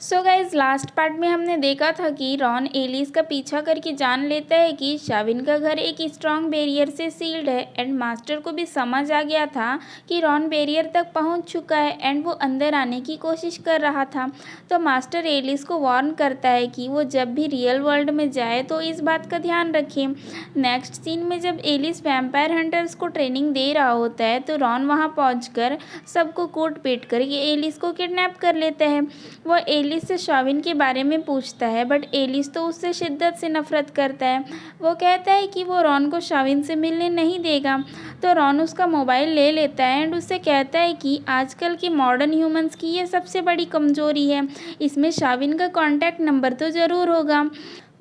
So guys last part में हमने देखा था कि रॉन एलिस का पीछा करके जान लेता है कि शाविन का घर एक स्ट्रॉन्ग बैरियर से सील्ड है एंड मास्टर को भी समझ आ गया था कि रॉन बैरियर तक पहुंच चुका है एंड वो अंदर आने की कोशिश कर रहा था। तो मास्टर एलिस को वार्न करता है कि वो जब भी रियल वर्ल्ड में जाए तो इस बात का ध्यान रखे। नेक्स्ट सीन में जब एलिस वैम्पायर हंटर्स को ट्रेनिंग दे रहा होता है तो रॉन वहाँ पहुँच सबको कूट पीट कर एलिस को किडनैप कर लेता है। वो एलिस से शाविन के बारे में पूछता है बट एलिस तो उससे शिद्दत से नफरत करता है। वो कहता है कि वो रॉन को शाविन से मिलने नहीं देगा। तो रॉन उसका मोबाइल ले लेता है एंड उससे कहता है कि आजकल के मॉडर्न ह्यूमंस की ये सबसे बड़ी कमज़ोरी है, इसमें शाविन का कॉन्टैक्ट नंबर तो ज़रूर होगा।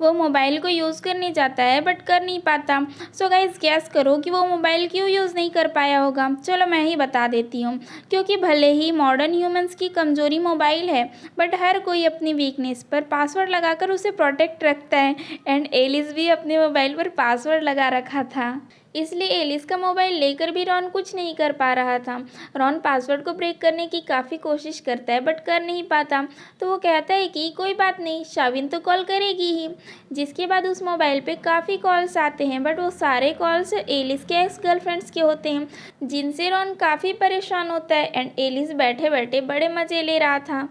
वो मोबाइल को यूज़ करने जाता है बट कर नहीं पाता। सो गाइस गैस करो कि वो मोबाइल क्यों यूज़ नहीं कर पाया होगा। चलो मैं ही बता देती हूँ। क्योंकि भले ही मॉडर्न ह्यूमंस की कमज़ोरी मोबाइल है बट हर कोई अपनी वीकनेस पर पासवर्ड लगाकर उसे प्रोटेक्ट रखता है एंड एलिस भी अपने मोबाइल पर पासवर्ड लगा रखा था। इसलिए एलिस का मोबाइल लेकर भी रॉन कुछ नहीं कर पा रहा था। रॉन पासवर्ड को ब्रेक करने की काफ़ी कोशिश करता है बट कर नहीं पाता। तो वो कहता है कि कोई बात नहीं, शाविन तो कॉल करेगी ही। जिसके बाद उस मोबाइल पे काफ़ी कॉल्स आते हैं बट वो सारे कॉल्स एलिस के एक्स गर्लफ्रेंड्स के होते हैं, जिनसे रॉन काफ़ी परेशान होता है एंड एलिस बैठे बैठे बड़े मज़े ले रहा था।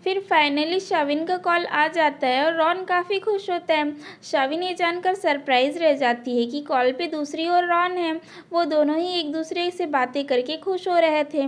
फिर फाइनली शाविन का कॉल आ जाता है और रॉन काफ़ी खुश होता है। शाविन ये जानकर सरप्राइज रह जाती है कि कॉल पे दूसरी ओर रॉन है। वो दोनों ही एक दूसरे से बातें करके खुश हो रहे थे।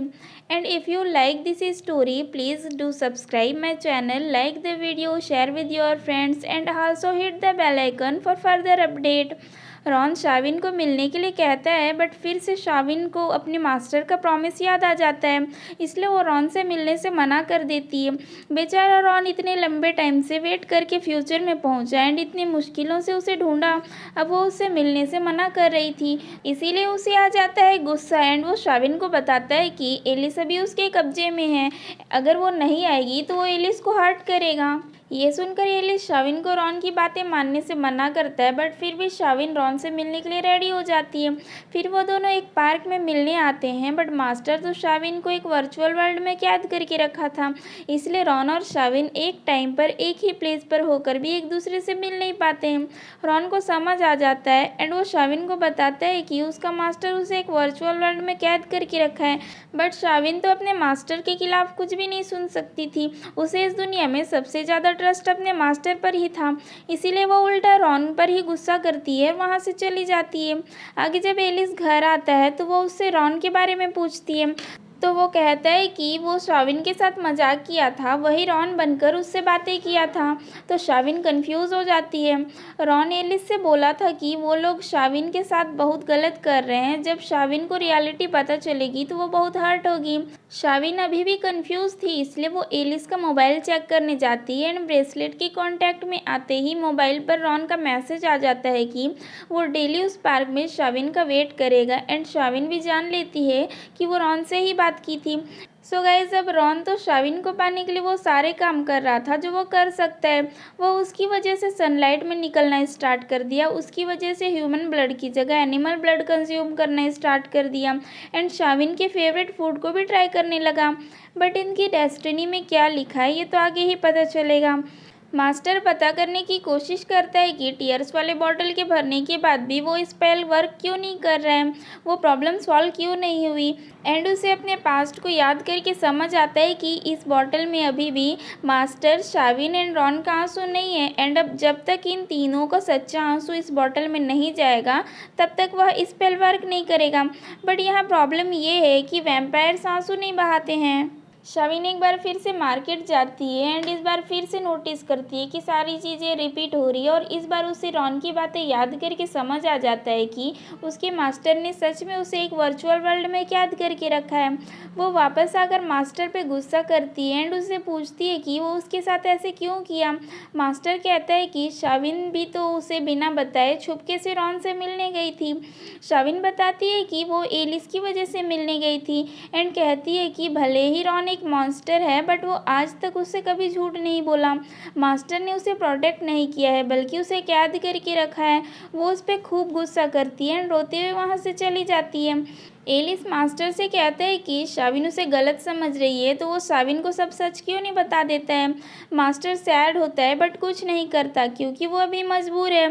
And if you like this story please do subscribe my channel, like the video, share with your friends and also hit the bell icon for further update. Ron Shavin को मिलने के लिए कहता है बट फिर से शाविन को अपने मास्टर का प्रॉमिस याद आ जाता है, इसलिए वो रॉन से मिलने से मना कर देती है। बेचारा रॉन इतने लंबे टाइम से वेट करके फ्यूचर में पहुंचा एंड इतनी मुश्किलों से उसे ढूंढा, अब वो उससे मिलने से मना कर रही थी। इसीलिए उसे आ जाता है गुस्सा एंड वो शाविन को बताता है कि एलिस अभी उसके कब्जे में है, अगर वो नहीं आएगी तो वो एलिस को हर्ट करेगा। ये सुनकर एलिस शाविन को रॉन की बातें मानने से मना करता है बट फिर भी शाविन रॉन से मिलने के लिए रेडी हो जाती है। फिर वो दोनों एक पार्क में मिलने आते हैं बट मास्टर तो शाविन को एक वर्चुअल वर्ल्ड में कैद करके रखा था, इसलिए रॉन और शाविन एक टाइम पर एक ही प्लेस पर होकर भी एक दूसरे से मिल नहीं पाते हैं। रॉन को समझ आ जाता है एंड वो शाविन को बताता है कि उसका मास्टर उसे एक वर्चुअल वर्ल्ड में कैद करके रखा है बट शाविन तो अपने मास्टर के खिलाफ कुछ भी नहीं सुन सकती थी। उसे इस दुनिया में सबसे ज़्यादा ट्रस्ट अपने मास्टर पर ही था, इसीलिए वो उल्टा रॉन पर ही गुस्सा करती है, वहाँ से चली जाती है। आगे जब एलिस घर आता है तो वो उससे रॉन के बारे में पूछती है तो वो कहता है कि वो शाविन के साथ मजाक किया था, वही रॉन बनकर उससे बातें किया था। तो शाविन कंफ्यूज हो जाती है। रॉन एलिस से बोला था कि वो लोग शाविन के साथ बहुत गलत कर रहे हैं, जब शाविन को रियलिटी पता चलेगी तो वो बहुत हर्ट होगी। शाविन अभी भी कंफ्यूज थी, इसलिए वो एलिस का मोबाइल चेक करने जाती है एंड ब्रेसलेट के कांटेक्ट में आते ही मोबाइल पर रॉन का मैसेज आ जाता है कि वो डेली उस पार्क में शाविन का वेट करेगा एंड शाविन भी जान लेती है कि वो रॉन से ही बात की थी। सो गाइस अब रॉन तो शाविन को पाने के लिए वो सारे काम कर रहा था जो वो कर सकता है। वो उसकी वजह से सनलाइट में निकलना स्टार्ट कर दिया, उसकी वजह से ह्यूमन ब्लड की जगह एनिमल ब्लड कंज्यूम करना स्टार्ट कर दिया एंड शाविन के फेवरेट फूड को भी ट्राई करने लगा। बट इनकी डेस्टिनी में क्या लिखा है ये तो आगे ही पता चलेगा। मास्टर पता करने की कोशिश करता है कि टीयर्स वाले बॉटल के भरने के बाद भी वो स्पेल वर्क क्यों नहीं कर रहा है, वो प्रॉब्लम सॉल्व क्यों नहीं हुई। एंड उसे अपने पास्ट को याद करके समझ आता है कि इस बॉटल में अभी भी मास्टर, शाविन एंड रॉन का आंसू नहीं है एंड अब जब तक इन तीनों का सच्चा आंसू इस बॉटल में नहीं जाएगा तब तक वह स्पेल वर्क नहीं करेगा। बट यहाँ प्रॉब्लम ये है कि वैम्पायर्स आंसू नहीं बहाते हैं। शाविन एक बार फिर से मार्केट जाती है एंड इस बार फिर से नोटिस करती है कि सारी चीज़ें रिपीट हो रही है और इस बार उसे रॉन की बातें याद करके समझ आ जाता है कि उसके मास्टर ने सच में उसे एक वर्चुअल वर्ल्ड में कैद करके रखा है। वो वापस आकर मास्टर पे गुस्सा करती है एंड उससे पूछती है कि वो उसके साथ ऐसे क्यों किया। मास्टर कहता है कि शाविन भी तो उसे बिना बताए छुपके से रॉन से मिलने गई थी। शाविन बताती है कि वो एलिस की वजह से मिलने गई थी एंड कहती है कि भले ही रॉन एक मॉन्स्टर है, बट वो आज तक उससे कभी झूठ नहीं बोला। मास्टर ने उसे प्रोटेक्ट नहीं किया है, बल्कि उसे कैद करके रखा है। वो उस पर खूब गुस्सा करती है और रोते हुए वहाँ से चली जाती है। एलिस मास्टर से कहता है कि शाविन उसे गलत समझ रही है, तो वो शाविन को सब सच क्यों नहीं बता देता है। मास्टर सैड होता है, बट कुछ नहीं करता क्योंकि वो अभी मजबूर है।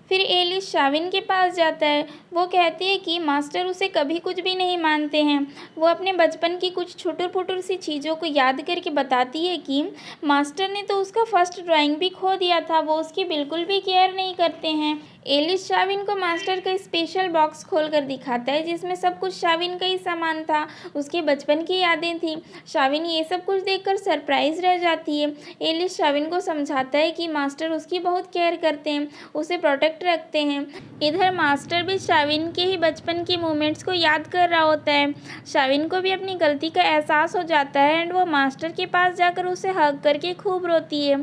फिर एलिस शाविन के पास जाता है। वो कहती है कि मास्टर उसे कभी कुछ भी नहीं मानते हैं। वो अपने बचपन की कुछ छुटुर-फुटुर सी चीज़ों को याद करके बताती है कि मास्टर ने तो उसका फर्स्ट ड्राइंग भी खो दिया था, वो उसकी बिल्कुल भी केयर नहीं करते हैं। एलिस शाविन को मास्टर का स्पेशल बॉक्स खोलकर दिखाता है, जिसमें सब कुछ शाविन का ही सामान था, उसके बचपन की यादें थी। शाविन ये सब कुछ देखकर सरप्राइज रह जाती है। एलिस शाविन को समझाता है कि मास्टर उसकी बहुत केयर करते हैं, उसे प्रोटेक्ट रखते हैं। इधर मास्टर भी शाविन के ही बचपन की मोमेंट्स को याद कर रहा होता है। शाविन को भी अपनी गलती का एहसास हो जाता है एंड वो मास्टर के पास जाकर उसे हग करके खूब रोती है।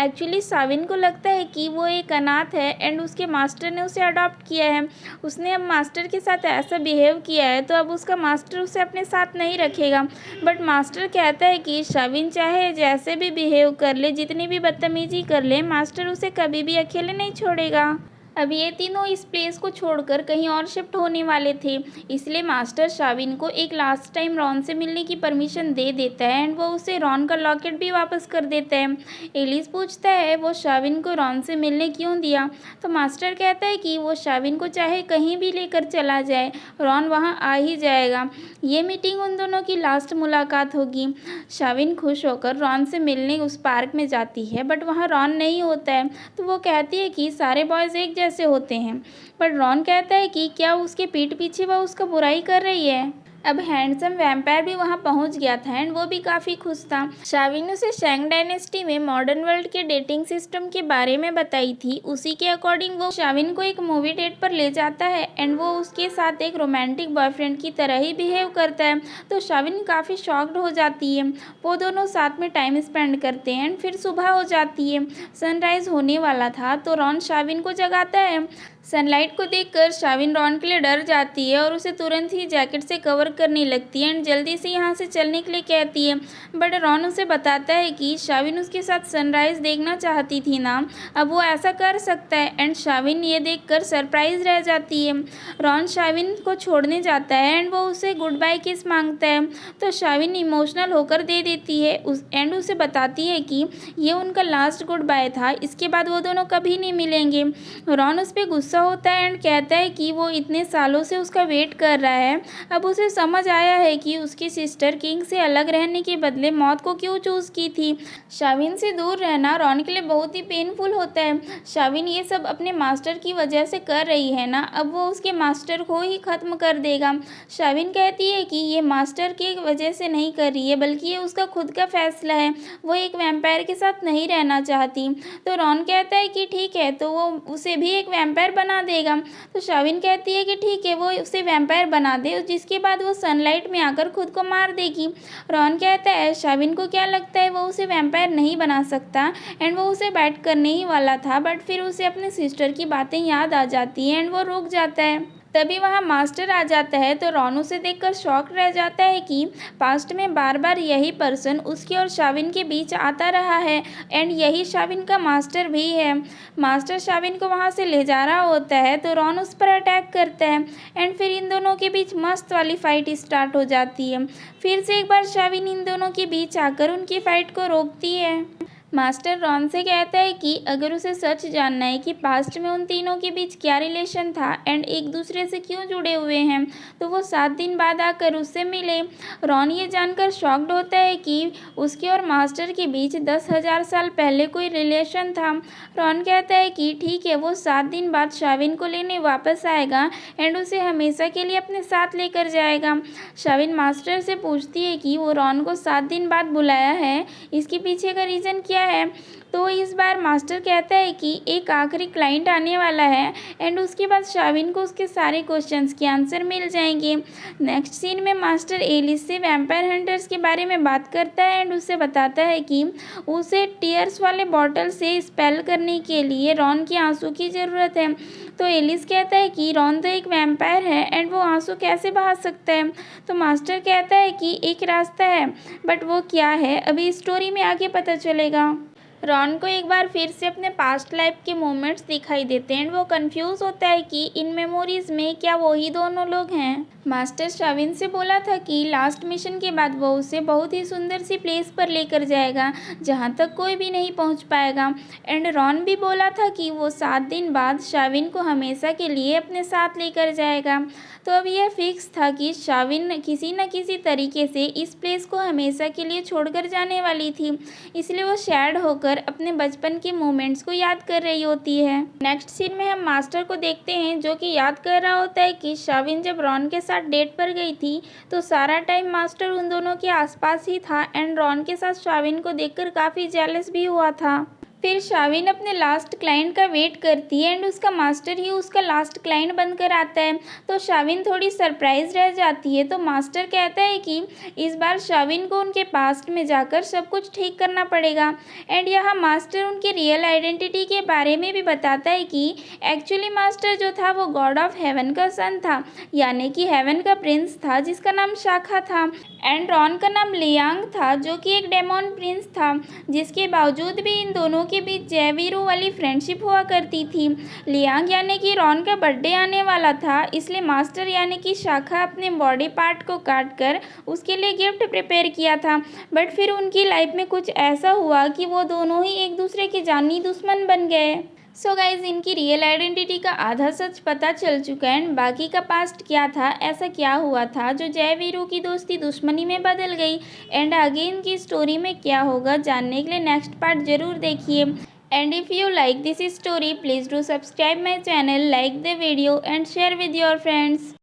एक्चुअली शाविन को लगता है कि वो एक अनाथ है एंड उसके मास्टर ने उसे अडॉप्ट किया है। उसने अब मास्टर के साथ ऐसा बिहेव किया है, तो अब उसका मास्टर उसे अपने साथ नहीं रखेगा। बट मास्टर कहता है कि शाविन चाहे जैसे भी बिहेव कर ले, जितनी भी बदतमीजी कर ले, मास्टर उसे कभी भी अकेले नहीं छोड़ेगा। अब ये तीनों इस प्लेस को छोड़कर कहीं और शिफ्ट होने वाले थे, इसलिए मास्टर शाविन को एक लास्ट टाइम रॉन से मिलने की परमिशन दे देता है एंड वो उसे रॉन का लॉकेट भी वापस कर देता है। एलिस पूछता है वो शाविन को रॉन से मिलने क्यों दिया, तो मास्टर कहता है कि वो शाविन को चाहे कहीं भी लेकर चला जाए, रॉन वहाँ आ ही जाएगा। ये मीटिंग उन दोनों की लास्ट मुलाकात होगी। शाविन खुश होकर रॉन से मिलने उस पार्क में जाती है, बट वहाँ रॉन नहीं होता है, तो वो कहती है कि सारे बॉयज़ एक जैसे होते हैं। पर रॉन कहता है कि क्या उसके पीठ पीछे वह उसका बुराई कर रही है। अब हैंडसम वैम्पायर भी वहां पहुंच गया था एंड वो भी काफ़ी खुश था। शाविन उसे शैंग डायनेस्टी में मॉडर्न वर्ल्ड के डेटिंग सिस्टम के बारे में बताई थी। उसी के अकॉर्डिंग वो शाविन को एक मूवी डेट पर ले जाता है एंड वो उसके साथ एक रोमांटिक बॉयफ्रेंड की तरह ही बिहेव करता है, तो शाविन काफ़ी शॉक्ड हो जाती है। वो दोनों साथ में टाइम स्पेंड करते हैं एंड फिर सुबह हो जाती है। सनराइज होने वाला था, तो रॉन शाविन को जगाता है। सनलाइट को देखकर शाविन रॉन के लिए डर जाती है और उसे तुरंत ही जैकेट से कवर करने लगती है एंड जल्दी से यहाँ से चलने के लिए कहती है। बट रॉन उसे बताता है कि शाविन उसके साथ सनराइज देखना चाहती थी ना, अब वो ऐसा कर सकता है एंड शाविन ये देखकर सरप्राइज रह जाती है। रॉन शाविन को छोड़ने जाता है एंड वो उसे गुड बाय किस मांगता है, तो शाविन इमोशनल होकर दे देती है एंड उसे बताती है कि ये उनका लास्ट गुड बाय था, इसके बाद वो दोनों कभी नहीं मिलेंगे। रॉन उस पर गुस्सा होता है एंड कहता है कि वो इतने सालों से उसका वेट कर रहा है, अब उसे समझ आया है कि उसकी सिस्टर किंग से अलग रहने के बदले मौत को क्यों चूज़ की थी। शाविन से दूर रहना रॉन के लिए बहुत ही पेनफुल होता है। शाविन ये सब अपने मास्टर की वजह से कर रही है ना, अब वो उसके मास्टर को ही ख़त्म कर देगा। शाविन कहती है कि ये मास्टर की वजह से नहीं कर रही है, बल्कि ये उसका खुद का फैसला है, वो एक वैम्पायर के साथ नहीं रहना चाहती। तो रॉन कहता है कि ठीक है, तो वो उसे भी एक वैम्पायर बना देगा। तो शाविन कहती है कि ठीक है, वो उसे वैम्पायर बना दे, जिसके बाद वो सनलाइट में आकर खुद को मार देगी। रॉन कहता है शाविन को क्या लगता है वो उसे वैम्पायर नहीं बना सकता एंड वो उसे बैट करने ही वाला था, बट फिर उसे अपने सिस्टर की बातें याद आ जाती हैं एंड वो रुक जाता है। तभी वहाँ मास्टर आ जाता है, तो रॉन उसे देखकर शॉक रह जाता है कि पास्ट में बार बार यही पर्सन उसके और शाविन के बीच आता रहा है एंड यही शाविन का मास्टर भी है। मास्टर शाविन को वहाँ से ले जा रहा होता है, तो रॉन उस पर अटैक करता है एंड फिर इन दोनों के बीच मस्त वाली फाइट स्टार्ट हो जाती है। फिर से एक बार शाविन इन दोनों के बीच आकर उनकी फाइट को रोकती है। मास्टर रॉन से कहता है कि अगर उसे सच जानना है कि पास्ट में उन तीनों के बीच क्या रिलेशन था एंड एक दूसरे से क्यों जुड़े हुए हैं, तो वो 7 दिन बाद आकर उससे मिले। रॉन ये जानकर शॉक्ड होता है कि उसके और मास्टर के बीच 10,000 साल पहले कोई रिलेशन था। रॉन कहता है कि ठीक है, वो 7 दिन बाद शाविन को लेने वापस आएगा एंड उसे हमेशा के लिए अपने साथ लेकर जाएगा। शाविन मास्टर से पूछती है कि वो रॉन को 7 दिन बाद बुलाया है, इसके पीछे का रीज़न क्या है। तो इस बार मास्टर कहता है कि एक आखिरी क्लाइंट आने वाला है एंड उसके बाद शाविन को उसके सारे क्वेश्चंस के आंसर मिल जाएंगे। नेक्स्ट सीन में मास्टर एलिस से वैम्पायर हंटर्स के बारे में बात करता है एंड उसे बताता है कि उसे टीयर्स वाले बॉटल से स्पेल करने के लिए रॉन के आंसू की ज़रूरत है। तो एलिस कहता है कि रॉन तो एक वैम्पायर है एंड वो आंसू कैसे बहा सकता है। तो मास्टर कहता है कि एक रास्ता है, बट वो क्या है अभी स्टोरी में आगे पता चलेगा। रॉन को एक बार फिर से अपने पास्ट लाइफ के मोमेंट्स दिखाई देते हैं एंड वो कंफ्यूज होता है कि इन मेमोरीज में क्या वही दोनों लोग हैं। मास्टर शाविन से बोला था कि लास्ट मिशन के बाद वो उसे बहुत ही सुंदर सी प्लेस पर लेकर जाएगा जहां तक कोई भी नहीं पहुंच पाएगा। एंड रॉन भी बोला था कि वो 7 दिन बाद शाविन को हमेशा के लिए अपने साथ लेकर जाएगा। तो अब यह फिक्स था कि शाविन किसी न किसी तरीके से इस प्लेस को हमेशा के लिए छोड़कर जाने वाली थी, इसलिए वो सैड होकर अपने बचपन के मोमेंट्स को याद कर रही होती है। नेक्स्ट सीन में हम मास्टर को देखते हैं जो कि याद कर रहा होता है कि शाविन जब रॉन के साथ डेट पर गई थी तो सारा टाइम मास्टर उन दोनों के आसपास ही था एंड रॉन के साथ शाविन को देखकर काफ़ी जेलस भी हुआ था। फिर शाविन अपने लास्ट क्लाइंट का वेट करती है एंड उसका मास्टर ही उसका लास्ट क्लाइंट बनकर आता है। तो शाविन थोड़ी सरप्राइज रह जाती है। तो मास्टर कहता है कि इस बार शाविन को उनके पास्ट में जाकर सब कुछ ठीक करना पड़ेगा। एंड यहाँ मास्टर उनकी रियल आइडेंटिटी के बारे में भी बताता है कि एक्चुअली मास्टर जो था वो गॉड ऑफ हेवन का सन था, यानी कि हेवन का प्रिंस था जिसका नाम शाखा था। एंड रॉन का नाम लियांग था जो कि एक डेमोन प्रिंस था, जिसके बावजूद भी इन दोनों के बीच जयवीरू वाली फ्रेंडशिप हुआ करती थी। लियांग यानी कि रॉन का बर्थडे आने वाला था, इसलिए मास्टर यानी कि शाखा अपने बॉडी पार्ट को काट कर उसके लिए गिफ्ट प्रिपेयर किया था। बट फिर उनकी लाइफ में कुछ ऐसा हुआ कि वो दोनों ही एक दूसरे के जानी दुश्मन बन गए। सो गाइज, इनकी रियल आइडेंटिटी का आधा सच पता चल चुका है एंड बाकी का पास्ट क्या था, ऐसा क्या हुआ था जो जयवीरू की दोस्ती दुश्मनी में बदल गई एंड आगे इनकी स्टोरी में क्या होगा जानने के लिए नेक्स्ट पार्ट जरूर देखिए। And if you like this story please do subscribe my channel, like the video and share with your friends.